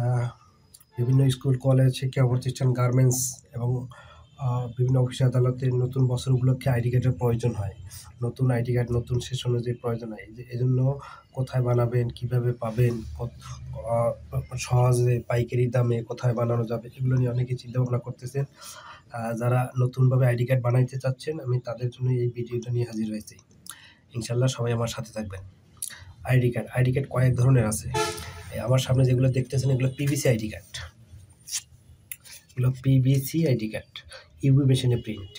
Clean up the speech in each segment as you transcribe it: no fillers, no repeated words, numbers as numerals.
আহ, বিভিন্ন school, college, শিক্ষা প্রতিষ্ঠান, গার্মেন্টস এবং বিভিন্ন অফিস আদালতে নতুন বছর উপলক্ষে আইডি কার্ডের প্রয়োজন হয়। নতুন আইডি কার্ড নতুন সেশন অনুযায়ী প্রয়োজন হয়। এজন্য কোথায় বানাবেন, কিভাবে পাবেন, সহজে পাইকারি দামে কোথায় বানানো যাবে, এগুলো নিয়ে অনেকে চিন্তা ভাবনা করতেছেন। যারা নতুনভাবে আইডি কার্ড বানাইতে চাচ্ছেন, আমি তাদের জন্য এই ভিডিওটা নিয়ে হাজির হয়েছি। ইনশাল্লাহ সবাই আমার সাথে থাকবেন। আইডি কার্ড কয়েক ধরনের আছে। আমার সামনে যেগুলো দেখতেছেন এগুলো পিভিসি আইডি কার্ড। এগুলো পিভিসি আইডি কার্ড, ইউভি মেশিনে প্রিন্ট,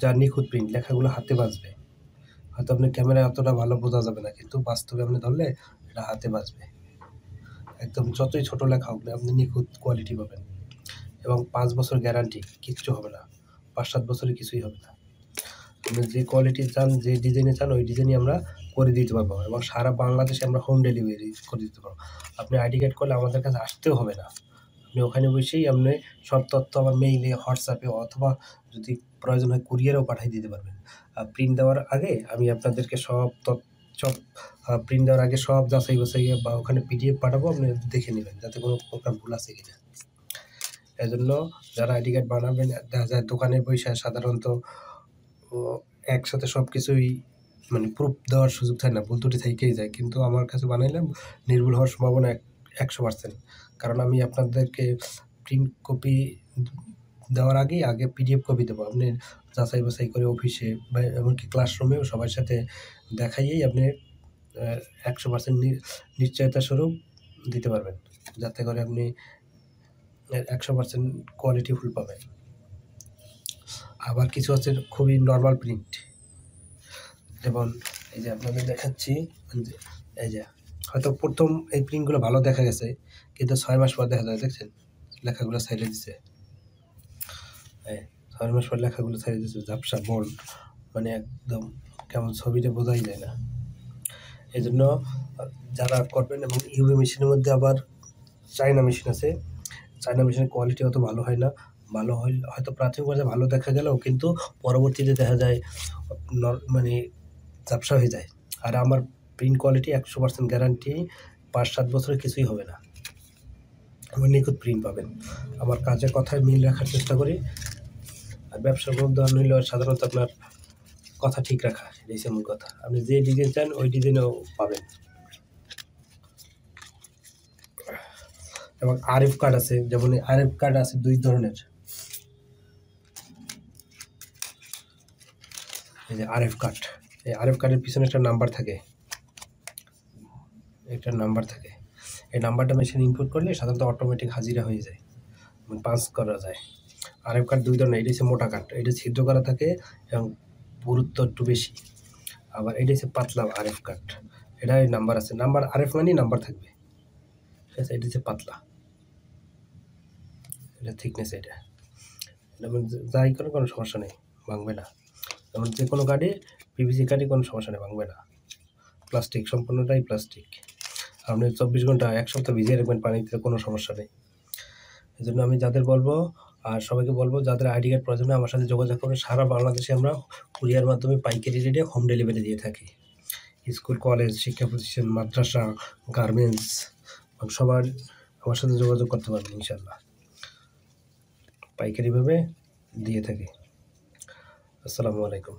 যার নিখুঁত প্রিন্ট, লেখাগুলো হাতে বাজবে। হয়তো আপনার ক্যামেরায় অতটা ভালো বোঝা যাবে না, কিন্তু বাস্তবে আপনি ধরলে এটা হাতে বাজবে। একদম যতই ছোট লেখা হোক না, আপনি নিখুঁত কোয়ালিটি পাবেন এবং 5 বছর গ্যারান্টি, কিচ্ছু হবে না। 5-7 বছরে কিছুই হবে না। আপনি যে কোয়ালিটি চান, যে ডিজাইনে চান, ওই ডিজাইনই আমরা করে দিতে পারবো এবং সারা বাংলাদেশে আমরা হোম ডেলিভারি করে দিতে পারবো। আপনি আইডি কার্ড করলে আমাদের কাছে আসতেও হবে না। আপনি ওখানে বসেই আপনি সব তথ্য আমার মেইলে, হোয়াটসঅ্যাপে অথবা যদি প্রয়োজন হয় কুরিয়ারেও পাঠিয়ে দিতে পারবেন। প্রিন্ট দেওয়ার আগে আমি আপনাদেরকে সব প্রিন্ট দেওয়ার আগে সব যাচাই বাছাই বা ওখানে পিডিএফ পাঠাবো, আপনি দেখে নেবেন যাতে কোনো প্রকার ভুল আছে কিনা। এজন্য যারা আইডি কার্ড বানাবেন, দেখা যায় দোকানে বসে সাধারণত একসাথে সব কিছুই মানে প্রুফ দেওয়ার সুযোগ থাকে না, ভুল ত্রুটি থেকেই যায়। কিন্তু আমার কাছে বানাইলে নির্ভুল হওয়ার সম্ভাবনা 100%। কারণ আমি আপনাদেরকে প্রিন্ট কপি দেওয়ার আগে পিডিএফ কপি দেবো। আপনি যাচাই বাছাই করে অফিসে বা এমনকি ক্লাসরুমেও সবার সাথে দেখাইয়েই আপনি 100% নিশ্চয়তা স্বরূপ দিতে পারবেন, যাতে করে আপনি 100% কোয়ালিটি ফুল পাবেন। আবার কিছু আছে খুবই নর্মাল প্রিন্ট, যেমন এই যে আপনাদের দেখাচ্ছি। এই যে হয়তো প্রথম এই প্রিন্টগুলো ভালো দেখা গেছে, কিন্তু 6 মাস পর দেখা যায়, দেখছেন লেখাগুলো ছাইড়ে দিছে। 6 মাস পর লেখাগুলো ছাইড়ে দিছে, ঝাপসা বোল্ড, মানে একদম কেমন ছবিটা বোঝাই যায় না। এই জন্য যারা করবেন, এবং ইউভি মেশিনের মধ্যে আবার চায়না মেশিন আছে। চায়না মেশিনের কোয়ালিটি অত ভালো হয় না। ভালো হয়তো প্রাথমিক পর্যায়ে ভালো দেখা গেলেও কিন্তু পরবর্তীতে দেখা যায় মানে ঝাপসা হয়ে যায়। আর আমার প্রিন্ট কোয়ালিটি 100% গ্যারান্টি, 5-7 বছরে কিছুই হবে না। আমি নিখুঁত প্রিন্ট পাবেন। আমার কাজের কথায় মিল রাখার চেষ্টা করি। আর ব্যবসার মধ্যে হইল সাধারণত আপনার কথা ঠিক রাখা, এটাই মূল কথা। আপনি যে ডিজাইন চান ওই ডিজাইনেও পাবেন। এবং আরএফ কার্ড আছে, যেমন আরএফ কার্ড আছে 2 ধরনের। এই যে আরএফ কার্ড, এই আরএফ কার্ডের পিছনে একটা নাম্বার থাকে, এই নাম্বারটা মেশিনে ইনপুট করলে সাধারণত অটোমেটিক হাজিরা হয়ে যায়, পাঞ্চ করা যায়। আরএফ কার্ড 2 ধরনের, এটা হচ্ছে মোটা কার্ড, এটা ছিদ্র করা থাকে এবং পুরুত্ব একটু বেশি। আবার এটা হচ্ছে পাতলা আরএফ কার্ড, এটা নাম্বার আছে, নাম্বার আরএফ মানেই নাম্বার থাকবে, ঠিক আছে। এটা হচ্ছে পাতলা, এটা থিকনেস, এটা যাই করে কোনো সমস্যা নেই, ভাঙবে না। যেমন যে কোনো কার্ডে, পিভিসি কার্ডে কোনো সমস্যা নেই, ভাঙবে না। প্লাস্টিক, সম্পূর্ণটাই প্লাস্টিক। আপনি 24 ঘন্টা 1 সপ্তাহ ভিজিয়ে রাখবেন পানিতে, কোনো সমস্যা নেই। এই জন্য আমি যাদের বলবো, আর সবাইকে বলবো, যাদের আইডি কার্ড প্রয়োজন আমার সাথে যোগাযোগ করবেন। সারা বাংলাদেশে আমরা কুরিয়ার মাধ্যমে পাইকারি রেটে হোম ডেলিভারি দিয়ে থাকি। স্কুল, কলেজ, শিক্ষা প্রতিষ্ঠান, মাদ্রাসা, গার্মেন্টস, সবার আমার সাথে যোগাযোগ করতে পারবেন ইনশাল্লাহ। পাইকারিভাবে দিয়ে থাকি। আসসালামু আলাইকুম।